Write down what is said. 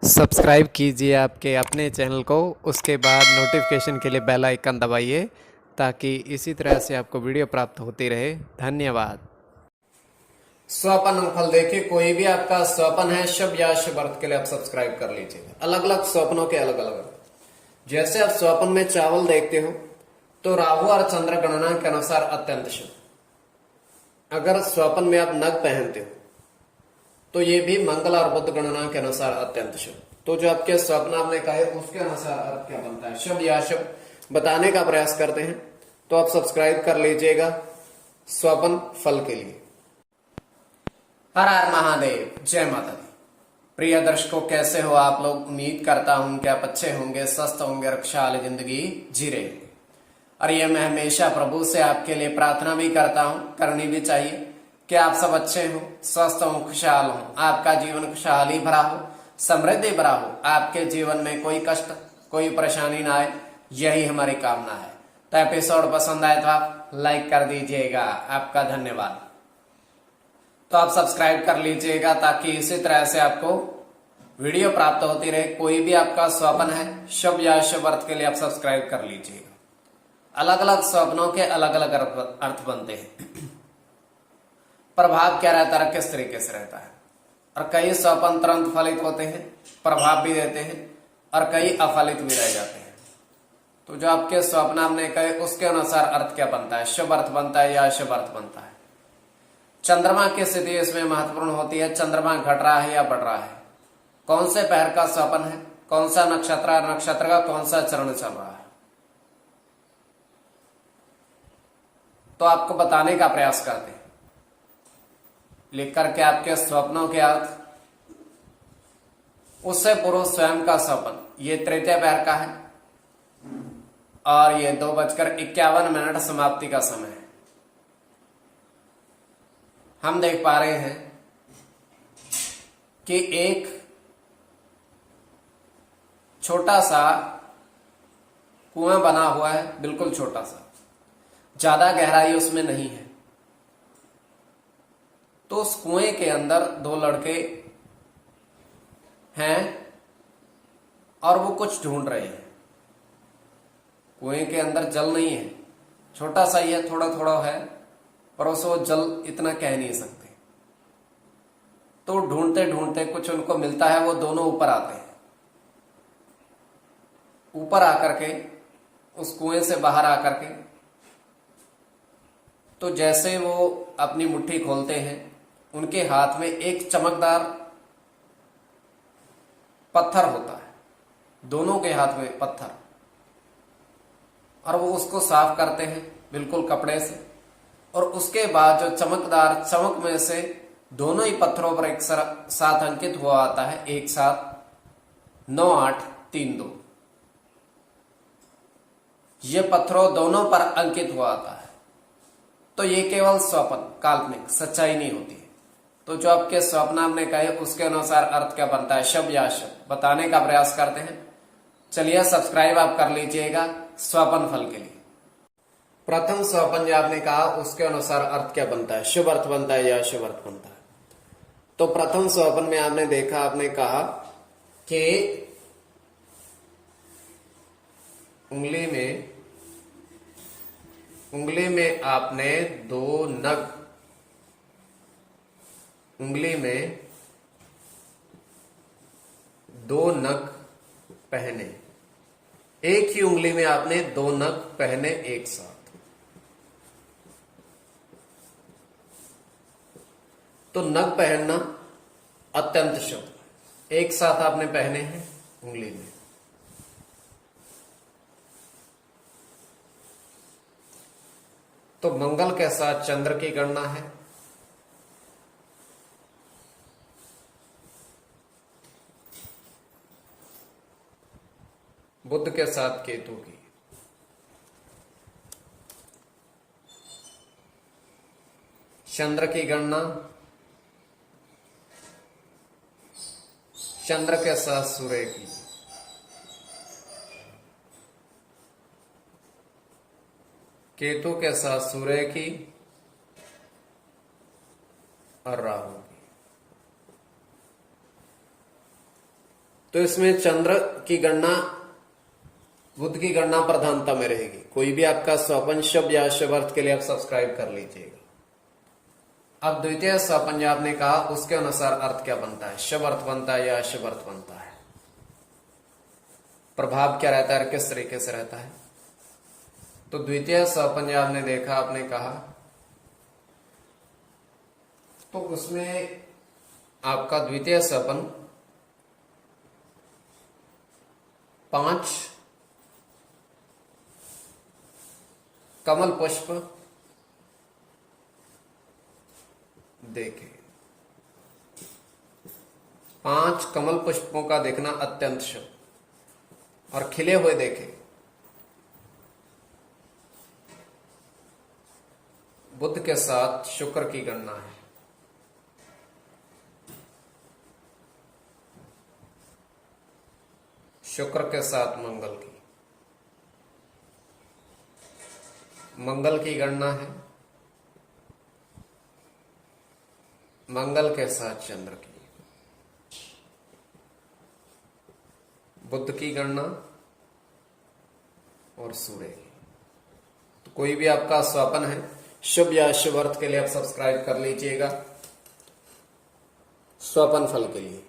Subscribe कीजिए आपके अपने चैनल को, उसके बाद नोटिफिकेशन के लिए बेल आइकन दबाइए ताकि इसी तरह से आपको वीडियो प्राप्त होती रहे। धन्यवाद। स्वपन फल देखिए, कोई भी आपका स्वपन है शुभ या शुभ अर्थ के लिए आप सब्सक्राइब कर लीजिए। अलग अलग स्वप्नों के अलग अलग अर्थ। जैसे आप स्वप्न में चावल देखते हो तो राहु और चंद्र गणना के अनुसार अत्यंत शुभ। अगर स्वप्न में आप नग पहनते हो तो ये भी मंगल और बुध गणना के अनुसार अत्यंत शुभ। तो जो आपके स्वप्न आपने कहे उसके अनुसार अर्थ क्या बनता है, शुभ या शुभ, बताने का प्रयास करते हैं। तो आप सब्सक्राइब कर लीजिएगा स्वप्न फल के लिए। हर हर महादेव, जय माता दी। प्रिय दर्शकों, कैसे हो आप लोग? उम्मीद करता हूं कि आप अच्छे होंगे, स्वस्थ होंगे, रक्षाल जिंदगी जी रहे होंगे। और ये मैं हमेशा प्रभु से आपके लिए प्रार्थना भी करता हूं, करनी भी चाहिए कि आप सब अच्छे हो, स्वस्थ हो, खुशहाल हो, आपका जीवन खुशहाली भरा हो, समृद्धि भरा हो, आपके जीवन में कोई कष्ट कोई परेशानी ना आए, यही हमारी कामना है। तो एपिसोड पसंद आए तो आप लाइक कर दीजिएगा, आपका धन्यवाद। तो आप सब्सक्राइब कर लीजिएगा ताकि इसी तरह से आपको वीडियो प्राप्त होती रहे। कोई भी आपका स्वप्न है शुभ या शुभ अर्थ के लिए आप सब्सक्राइब कर लीजिएगा। अलग अलग स्वप्नों के अलग अलग अर्थ बनते हैं। प्रभाव क्या रहता है, किस तरीके से रहता है। और कई स्वप्न तुरंत फलित होते हैं, प्रभाव भी देते हैं, और कई अफलित भी रह जाते हैं। तो जो आपके स्वप्न आपने कहे उसके अनुसार अर्थ क्या बनता है, शुभ अर्थ बनता है या अशुभ अर्थ बनता है। चंद्रमा की स्थिति इसमें महत्वपूर्ण होती है। चंद्रमा घट रहा है या बढ़ रहा है, कौन से पहर का स्वप्न है, कौन सा नक्षत्र, नक्षत्र का कौन सा चरण चल रहा है, तो आपको बताने का प्रयास करते हैं। लिख करके आपके स्वप्नों के अर्थ, उससे पूर्व स्वयं का स्वप्न, ये तृतीय पहर का है और ये 2:51 समाप्ति का समय है। हम देख पा रहे हैं कि एक छोटा सा कुआं बना हुआ है, बिल्कुल छोटा सा, ज्यादा गहराई उसमें नहीं है। तो उस कुएं के अंदर दो लड़के हैं और वो कुछ ढूंढ रहे हैं। कुएं के अंदर जल नहीं है, छोटा सा ही है, थोड़ा थोड़ा है, पर उसको जल इतना कह नहीं सकते। तो ढूंढते ढूंढते कुछ उनको मिलता है, वो दोनों ऊपर आते हैं। ऊपर आकर के उस कुएं से बाहर आकर के, तो जैसे वो अपनी मुट्ठी खोलते हैं, उनके हाथ में एक चमकदार पत्थर होता है, दोनों के हाथ में पत्थर, और वो उसको साफ करते हैं बिल्कुल कपड़े से। और उसके बाद जो चमकदार चमक में से दोनों ही पत्थरों पर एक साथ अंकित हुआ आता है, एक साथ 9832। ये पत्थरों दोनों पर अंकित हुआ आता है। तो ये केवल स्वप्न, काल्पनिक, सच्चाई नहीं होती है। तो जो आपके स्वप्न आपने कहे उसके अनुसार अर्थ क्या बनता है, शुभ या अशुभ, बताने का प्रयास करते हैं। चलिए सब्सक्राइब आप कर लीजिएगा स्वप्न फल के लिए। प्रथम स्वप्न जो आपने कहा उसके अनुसार अर्थ क्या बनता है, शुभ अर्थ बनता है या अशुभ अर्थ बनता है। तो प्रथम स्वप्न में आपने देखा, आपने कहा कि उंगली में आपने दो नग, उंगली में दो नग पहने, एक ही उंगली में आपने दो नग पहने एक साथ। तो नग पहनना अत्यंत शुभ, एक साथ आपने पहने हैं उंगली में। तो मंगल के साथ चंद्र की गणना है, बुध के साथ केतु की, चंद्र की गणना चंद्र के साथ सूर्य की, केतु के साथ सूर्य की और राहु की। तो इसमें चंद्र की गणना, बुध की गणना प्रधानता में रहेगी। कोई भी आपका स्वपन शुभ या शुभ अर्थ के लिए आप सब्सक्राइब कर लीजिएगा। अब द्वितीय स्वपन जो आपने कहा उसके अनुसार अर्थ क्या बनता है, शुभ अर्थ बनता है या अशुभ अर्थ बनता है, प्रभाव क्या रहता है, किस तरीके से रहता है। तो द्वितीय स्वपन जो आपने देखा, आपने कहा, तो उसमें आपका द्वितीय स्वपन 5 कमल पुष्प देखे। 5 कमल पुष्पों का देखना अत्यंत शुभ और खिले हुए देखे। बुध के साथ शुक्र की गणना है। शुक्र के साथ मंगल की, मंगल की गणना है। मंगल के साथ चंद्र की, बुध की गणना और सूर्य की। तो कोई भी आपका स्वपन है शुभ या अशुभ अर्थ के लिए आप सब्सक्राइब कर लीजिएगा स्वपन फल के लिए।